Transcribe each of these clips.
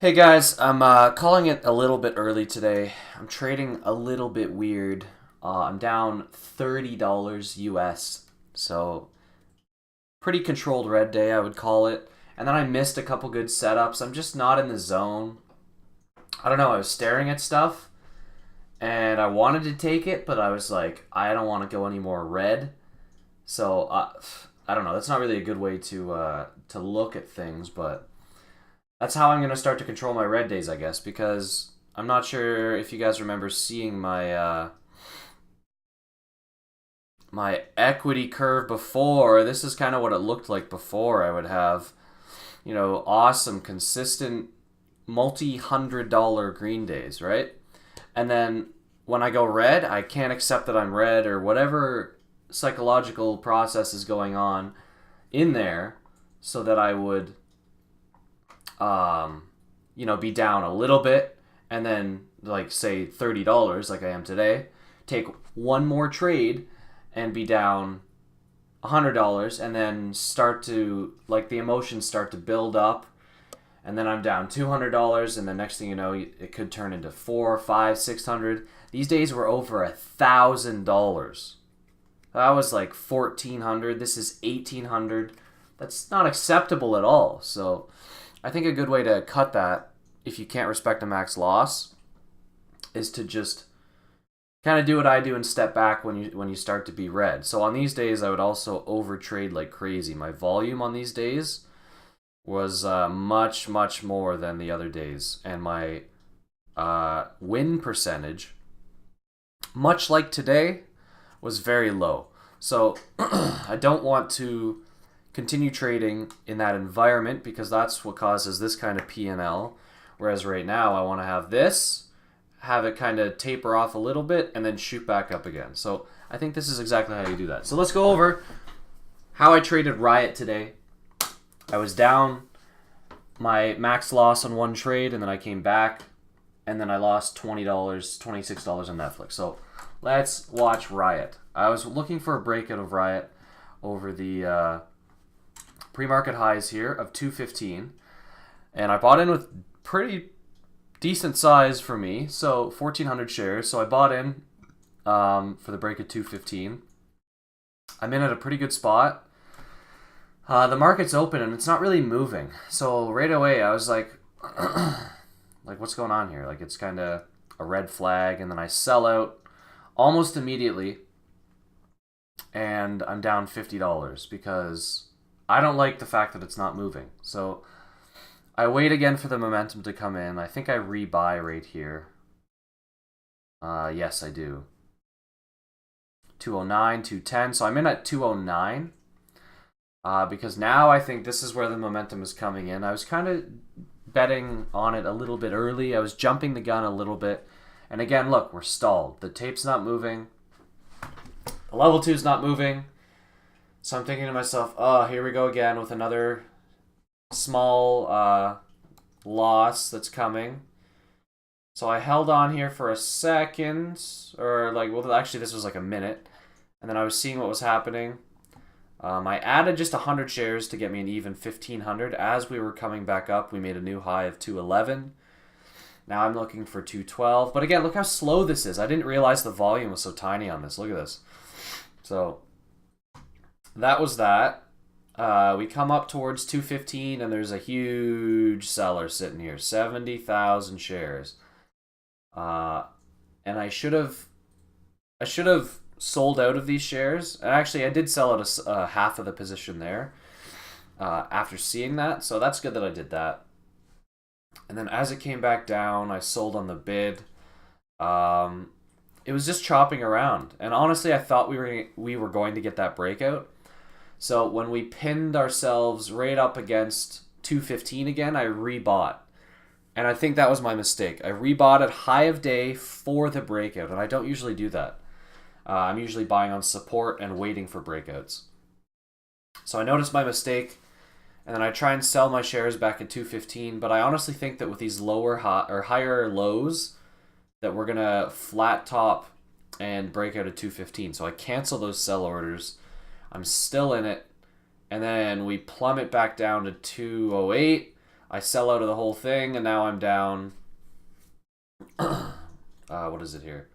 Hey guys, I'm calling it a little bit early today. I'm trading a little bit weird. I'm down $30 US, so pretty controlled red day, I would call it. And then I missed a couple good setups. I'm just not in the zone. I don't know, I was staring at stuff and I wanted to take it, but I was like, I don't want to go any more red. So I don't know. That's not really a good way to look at things, but that's how I'm going to start to control my red days, I guess, because I'm not sure if you guys remember seeing my equity curve before. This is kind of what it looked like before. I would have, awesome, consistent, multi-$100 green days, right? And then when I go red, I can't accept that I'm red or whatever psychological process is going on in there so that I would be down a little bit and then like say $30 like I am today, take one more trade and be down $100 and then start to like the emotions start to build up and then I'm down $200 and the next thing you know it could turn into $400, $500, $600. These days were over $1,000. That was like $1,400. This is $1,800. That's not acceptable at all. So I think a good way to cut that, if you can't respect a max loss, is to just kind of do what I do and step back when you start to be red. So on these days, I would also overtrade like crazy. My volume on these days was much, much more than the other days. And my win percentage, much like today, was very low. So I don't want to continue trading in that environment because that's what causes this kind of P&L. Whereas right now I want to have this, have it kind of taper off a little bit, and then shoot back up again. So I think this is exactly how you do that. So let's go over how I traded RIOT today. I was down my max loss on one trade, and then I came back, and then I lost $20, $26 on Netflix. So let's watch RIOT. I was looking for a breakout of RIOT over the pre-market highs here of 215, and I bought in with pretty decent size for me, so 1,400 shares. So I bought in for the break at 215. I'm in at a pretty good spot. The market's open and it's not really moving, so right away I was like, like what's going on here? Like it's kind of a red flag, and then I sell out almost immediately, and I'm down $50 because I don't like the fact that it's not moving. So I wait again for the momentum to come in. I think I rebuy right here. Yes, I do. 209, 210. So I'm in at 209 because now I think this is where the momentum is coming in. I was kind of betting on it a little bit early. I was jumping the gun a little bit. And again, look, we're stalled. The tape's not moving. The level 2 is not moving. So I'm thinking to myself, oh, here we go again with another small loss that's coming. So I held on here for a second, or like, well, actually this was like a minute. And then I was seeing what was happening. I added just 100 shares to get me an even 1,500. As we were coming back up, we made a new high of 211. Now I'm looking for 212. But again, look how slow this is. I didn't realize the volume was so tiny on this. Look at this. So that was that. We come up towards 215, and there's a huge seller sitting here, 70,000 shares. And I should have sold out of these shares. And actually, I did sell out half of the position there after seeing that. So that's good that I did that. And then as it came back down, I sold on the bid. It was just chopping around, and honestly, I thought we were going to get that breakout. So when we pinned ourselves right up against 215 again, I rebought. And I think that was my mistake. I rebought at high of day for the breakout, and I don't usually do that. I'm usually buying on support and waiting for breakouts. So I noticed my mistake, and then I try and sell my shares back at 215, but I honestly think that with these higher lows, that we're going to flat top and break out at 215. So I cancel those sell orders. I'm still in it. And then we plummet back down to 208. I sell out of the whole thing, and now I'm down, what is it here?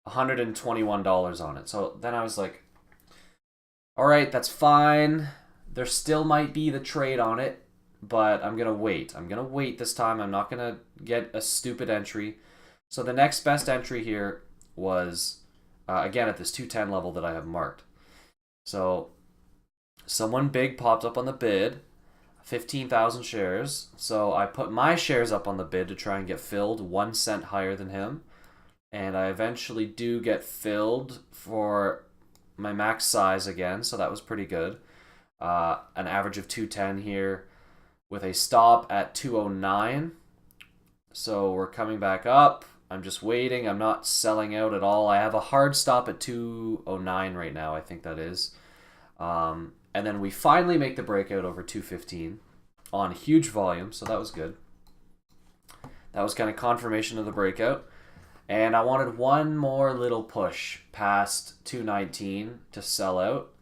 $121 on it. So then I was like, all right, that's fine. There still might be the trade on it, but I'm going to wait. I'm going to wait this time. I'm not going to get a stupid entry. So the next best entry here was, again, at this 210 level that I have marked. So someone big popped up on the bid, 15,000 shares. So I put my shares up on the bid to try and get filled 1 cent higher than him. And I eventually do get filled for my max size again, so that was pretty good. An average of 210 here with a stop at 209. So we're coming back up. I'm just waiting. I'm not selling out at all. I have a hard stop at 209 right now, I think that is. And then we finally make the breakout over 215 on huge volume, so that was good. That was kind of confirmation of the breakout. And I wanted one more little push past 219 to sell out.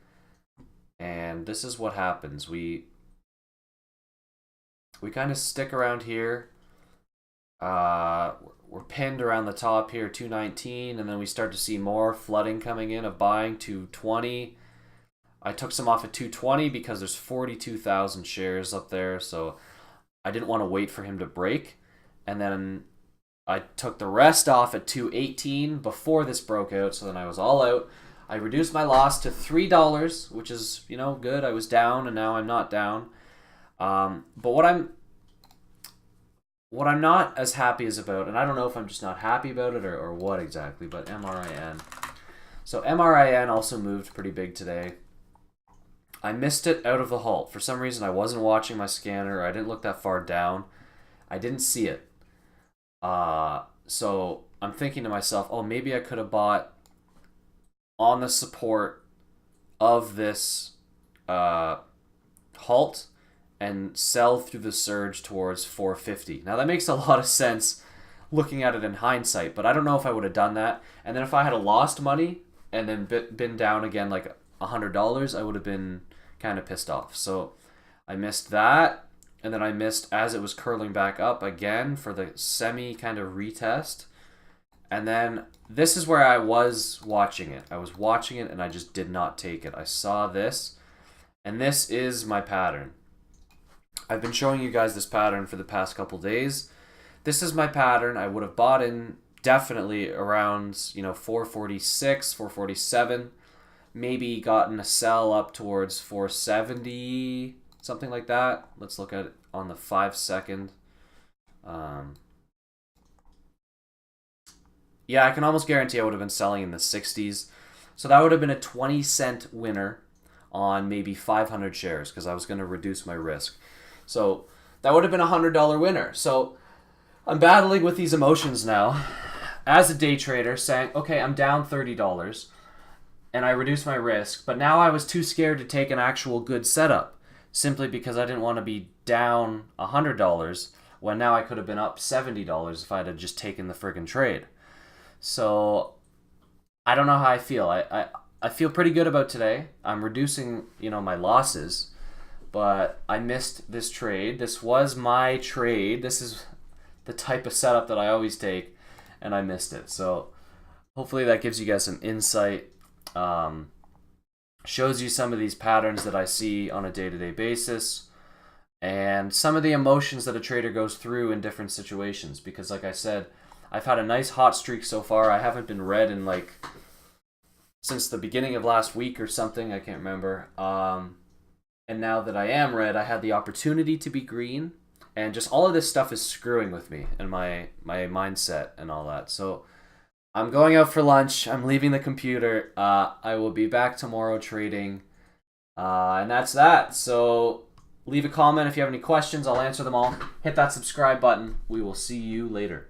And this is what happens. We kind of stick around here. We're pinned around the top here, 219, and then we start to see more flooding coming in of buying, 220. I took some off at 220 because there's 42,000 shares up there, so I didn't want to wait for him to break. And then I took the rest off at 218 before this broke out, so then I was all out. I reduced my loss to $3, which is, you know, good. I was down, and now I'm not down. But what I'm not as happy as about, and I don't know if I'm just not happy about it or what exactly, but MRIN. So MRIN also moved pretty big today. I missed it out of the halt. For some reason, I wasn't watching my scanner. I didn't look that far down. I didn't see it. So I'm thinking to myself, oh, maybe I could have bought on the support of this halt and sell through the surge towards 450. Now that makes a lot of sense looking at it in hindsight, but I don't know if I would have done that. And then if I had lost money and then been down again like $100, I would have been kind of pissed off. So I missed that. And then I missed as it was curling back up again for the semi kind of retest. And then this is where I was watching it. I was watching it and I just did not take it. I saw this, and this is my pattern. I've been showing you guys this pattern for the past couple days. This is my pattern. I would have bought in definitely around, you know, 446, 447. Maybe gotten a sell up towards 470, something like that. Let's look at it on the 5 second. Yeah, I can almost guarantee I would have been selling in the 60s. So that would have been a 20-cent winner on maybe 500 shares because I was going to reduce my risk. So that would have been a $100 winner. So I'm battling with these emotions now as a day trader saying, okay, I'm down $30 and I reduced my risk, but now I was too scared to take an actual good setup simply because I didn't want to be down $100 when now I could have been up $70 if I had just taken the friggin' trade. So I don't know how I feel. I feel pretty good about today. I'm reducing, you know, my losses, but I missed this trade. This was my trade. This is the type of setup that I always take, and I missed it. So hopefully that gives you guys some insight. Shows you some of these patterns that I see on a day-to-day basis and some of the emotions that a trader goes through in different situations. Because like I said, I've had a nice hot streak so far. I haven't been red in like since the beginning of last week or something. I can't remember. And now that I am red, I had the opportunity to be green. And just all of this stuff is screwing with me and my mindset and all that. So I'm going out for lunch. I'm leaving the computer. I will be back tomorrow trading. And that's that. So leave a comment if you have any questions. I'll answer them all. Hit that subscribe button. We will see you later.